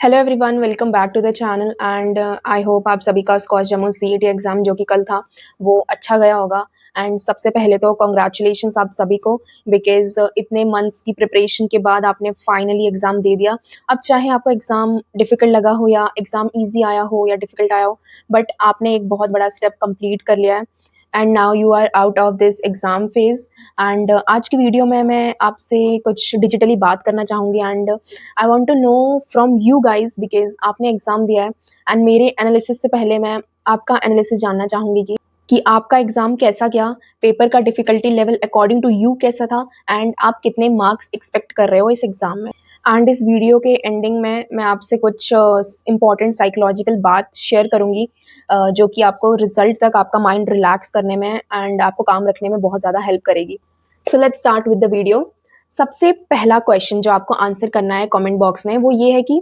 Hello everyone, welcome back to the channel and I hope आप सभी का scotch जमो सीईटी एग्ज़ाम जो कि कल था वो अच्छा गया होगा। एंड सबसे पहले तो कॉन्ग्रेचुलेशंस आप सभी को, बिकॉज इतने मंथ्स की प्रिपरेशन के बाद आपने फाइनली एग्ज़ाम दे दिया। अब चाहे आपको एग्ज़ाम डिफ़िकल्ट लगा हो या एग्ज़ाम ईजी आया हो या डिफ़िकल्ट आया हो, बट आपने एक बहुत बड़ा स्टेप कंप्लीट कर लिया है and now you are out of this exam phase. And आज की वीडियो में मैं आपसे कुछ डिजिटली बात करना चाहूँगी and I want to know from you guys, because आपने एग्ज़ाम दिया है एंड मेरे एनालिसिस से पहले मैं आपका एनालिसिस जानना चाहूँगी कि आपका एग्ज़ाम कैसा गया, पेपर का difficulty level according to you कैसा था एंड आप कितने मार्क्स एक्सपेक्ट कर रहे हो इस एग्ज़ाम में। एंड इस वीडियो के एंडिंग में मैं आपसे कुछ इंपॉर्टेंट साइकोलॉजिकल बात शेयर करूँगी, जो कि आपको रिजल्ट तक आपका माइंड रिलैक्स करने में एंड आपको काम रखने में बहुत ज़्यादा हेल्प करेगी। So let's start with the video. सबसे पहला क्वेश्चन जो आपको आंसर करना है कमेंट बॉक्स में वो ये है कि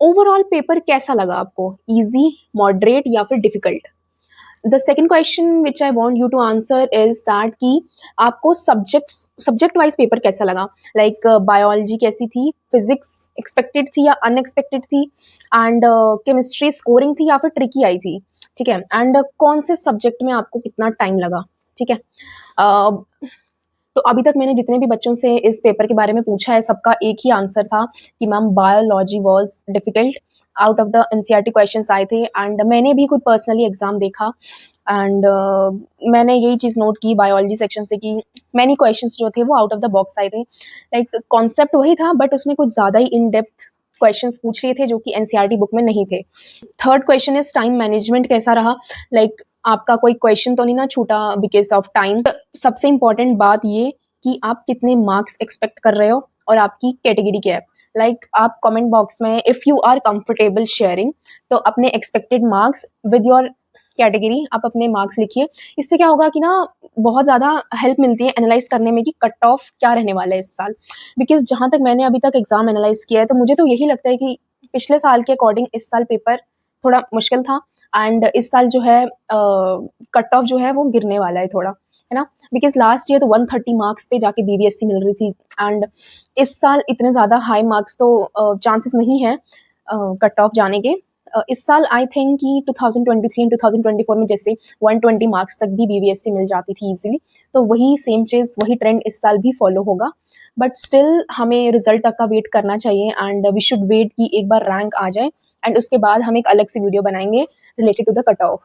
ओवरऑल पेपर कैसा लगा आपको, इजी, मॉडरेट या फिर difficult. The second question which I want you to answer is that कि आपको सब्जेक्ट वाइज पेपर कैसा लगा, लाइक बायोलॉजी कैसी थी, फिजिक्स एक्सपेक्टेड थी या अनएक्सपेक्टेड थी, एंड केमिस्ट्री स्कोरिंग थी या फिर ट्रिकी आई थी। ठीक है, एंड कौन से सब्जेक्ट में आपको कितना टाइम लगा। ठीक है, तो अभी तक मैंने जितने भी बच्चों से इस पेपर के बारे में पूछा है सबका एक ही आंसर था कि ma'am biology was difficult, out of the NCERT questions आए थे एंड मैंने भी खुद पर्सनली एग्जाम देखा एंड मैंने यही चीज़ नोट की बायोलॉजी सेक्शन से कि मैनी क्वेश्चंस जो थे वो आउट ऑफ द बॉक्स आए थे। लाइक कॉन्सेप्ट वही था बट उसमें कुछ ज़्यादा ही इन डेप्थ क्वेश्चंस पूछ लिए थे जो कि एनसीईआरटी बुक में नहीं थे। Third question is time management कैसा रहा, लाइक आपका कोई क्वेश्चन तो नहीं ना छूटा बिकॉज ऑफ टाइम। सबसे इंपॉर्टेंट बात ये कि आप कितने मार्क्स एक्सपेक्ट कर रहे हो और आपकी कैटेगरी क्या है। लाइक आप कमेंट बॉक्स में if you are comfortable sharing तो अपने expected marks with your category आप अपने मार्क्स लिखिए। इससे क्या होगा कि ना बहुत ज़्यादा हेल्प मिलती है एनालाइज करने में कि कट ऑफ क्या रहने वाला है इस साल। बिकॉज जहाँ तक मैंने अभी तक एग्जाम एनालाइज किया है तो मुझे तो यही लगता है कि पिछले साल के अकॉर्डिंग इस साल पेपर थोड़ा मुश्किल था एंड इस साल जो है कट ऑफ जो है वो गिरने वाला है थोड़ा, है ना। बिकॉज लास्ट ईयर तो 130 मार्क्स पे जाके बीबीएससी मिल रही थी एंड इस साल इतने ज़्यादा हाई मार्क्स तो चांसेस नहीं है कट ऑफ जाने के। इस साल आई थिंक कि 2023 एंड 2024 में जैसे 120 मार्क्स तक भी बीबीएससी मिल जाती थी इजीली, तो वही सेम चीज़ वही ट्रेंड इस साल भी फॉलो होगा। बट स्टिल हमें रिजल्ट तक का वेट करना चाहिए एंड वी शुड वेट कि एक बार रैंक आ जाए एंड उसके बाद हम एक अलग से वीडियो बनाएंगे related to the cut off.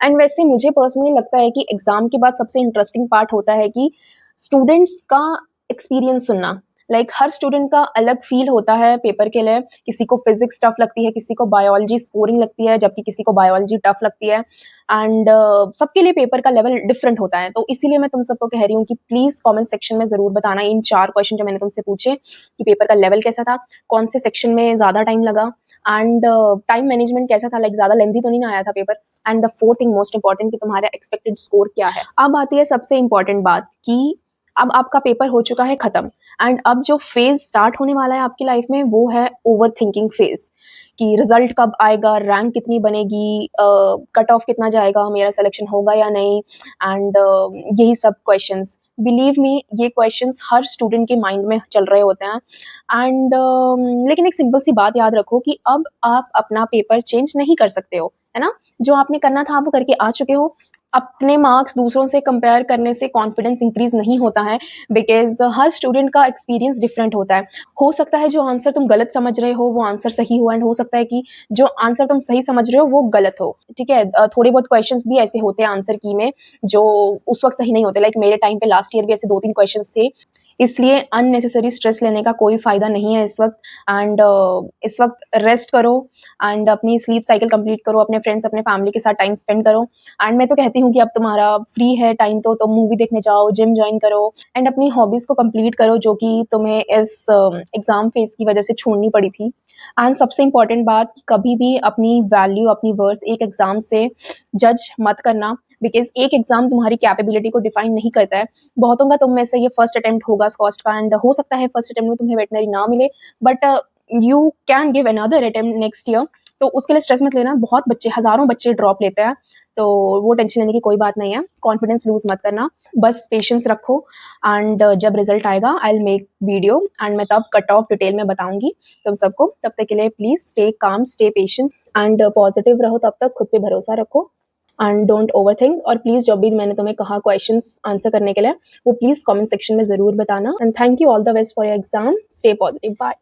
And वैसे मुझे पर्सनली लगता है कि एग्जाम के बाद सबसे इंटरेस्टिंग पार्ट होता है कि स्टूडेंट्स का एक्सपीरियंस सुनना। लाइक हर स्टूडेंट का अलग फील होता है पेपर के लिए, किसी को फिजिक्स टफ लगती है, किसी को बायोलॉजी स्कोरिंग लगती है, जबकि किसी को बायोलॉजी टफ लगती है एंड सबके लिए पेपर का लेवल डिफरेंट होता है। तो इसीलिए मैं तुम सबको कह रही हूँ कि प्लीज कमेंट सेक्शन में जरूर बताना इन 4 क्वेश्चन जो मैंने तुमसे पूछे कि पेपर का लेवल कैसा था, कौन से सेक्शन में ज्यादा टाइम लगा एंड टाइम मैनेजमेंट कैसा था, लाइक ज्यादा लेंथी तो नहीं ना आया था paper. And the fourth thing most important कि तुम्हारा एक्सपेक्टेड स्कोर क्या है। अब आती है सबसे इंपॉर्टेंट बात कि अब आपका पेपर हो चुका है खत्म एंड अब जो फेज स्टार्ट होने वाला है आपकी लाइफ में वो है ओवर थिंकिंग फेज, कि रिजल्ट कब आएगा, रैंक कितनी बनेगी, कट ऑफ कितना जाएगा, मेरा सिलेक्शन होगा या नहीं एंड यही सब क्वेश्चंस। बिलीव मी ये क्वेश्चंस हर स्टूडेंट के माइंड में चल रहे होते हैं एंड लेकिन एक सिंपल सी बात याद रखो कि अब आप अपना पेपर चेंज नहीं कर सकते हो, है ना। जो आपने करना था आप वो करके आ चुके हो। अपने मार्क्स दूसरों से कंपेयर करने से कॉन्फिडेंस इंक्रीज नहीं होता है, बिकॉज हर स्टूडेंट का एक्सपीरियंस डिफरेंट होता है। हो सकता है जो आंसर तुम गलत समझ रहे हो वो आंसर सही हो एंड हो सकता है कि जो आंसर तुम सही समझ रहे हो वो गलत हो। ठीक है, थोड़े बहुत क्वेश्चंस भी ऐसे होते हैं आंसर की में जो उस वक्त सही नहीं होते। लाइक मेरे टाइम पे लास्ट ईयर भी ऐसे 2-3 क्वेश्चंस थे, इसलिए अननेसेसरी स्ट्रेस लेने का कोई फायदा नहीं है इस वक्त एंड इस वक्त रेस्ट करो एंड अपनी स्लीप साइकिल कंप्लीट करो, अपने फ्रेंड्स अपने फैमिली के साथ टाइम स्पेंड करो। एंड मैं तो कहती हूँ कि अब तुम्हारा फ्री है टाइम तो तुम मूवी देखने जाओ, जिम ज्वाइन करो एंड अपनी हॉबीज को कंप्लीट करो जो कि तुम्हें इस एग्जाम फेज की वजह से छोड़नी पड़ी थी। एंड सबसे इंपॉर्टेंट बात, कभी भी अपनी वैल्यू अपनी वर्थ एक एग्जाम से जज मत करना, बिकॉज एक एग्जाम तुम्हारी कैपेबिलिटी को डिफाइन नहीं करता है। बहुतों का तुम में से ये फर्स्ट अटेम्प्ट होगा स्कॉस्ट का एंड हो सकता है फर्स्ट अटेम्प्ट में तुम्हें वेटनरी ना मिले, but you can give another attempt next year तो उसके लिए स्ट्रेस मत लेना। बहुत बच्चे, हज़ारों बच्चे ड्रॉप लेते हैं, तो वो टेंशन लेने की कोई बात नहीं है। कॉन्फिडेंस लूज़ मत करना, बस पेशेंस रखो एंड जब रिज़ल्ट आएगा I will make video and मैं तब कट ऑफ डिटेल में बताऊँगी तुम सबको। तब तक के लिए please stay calm, stay patience and positive रहो तब तक, खुद पे भरोसा रखो एंड डोंट ओवरथिंक। और प्लीज़ जो भी मैंने तुम्हें कहा क्वेश्चंस आंसर करने के लिए, वो प्लीज़ कमेंट सेक्शन में ज़रूर बताना। And thank you, all the best for your exam, stay positive, bye.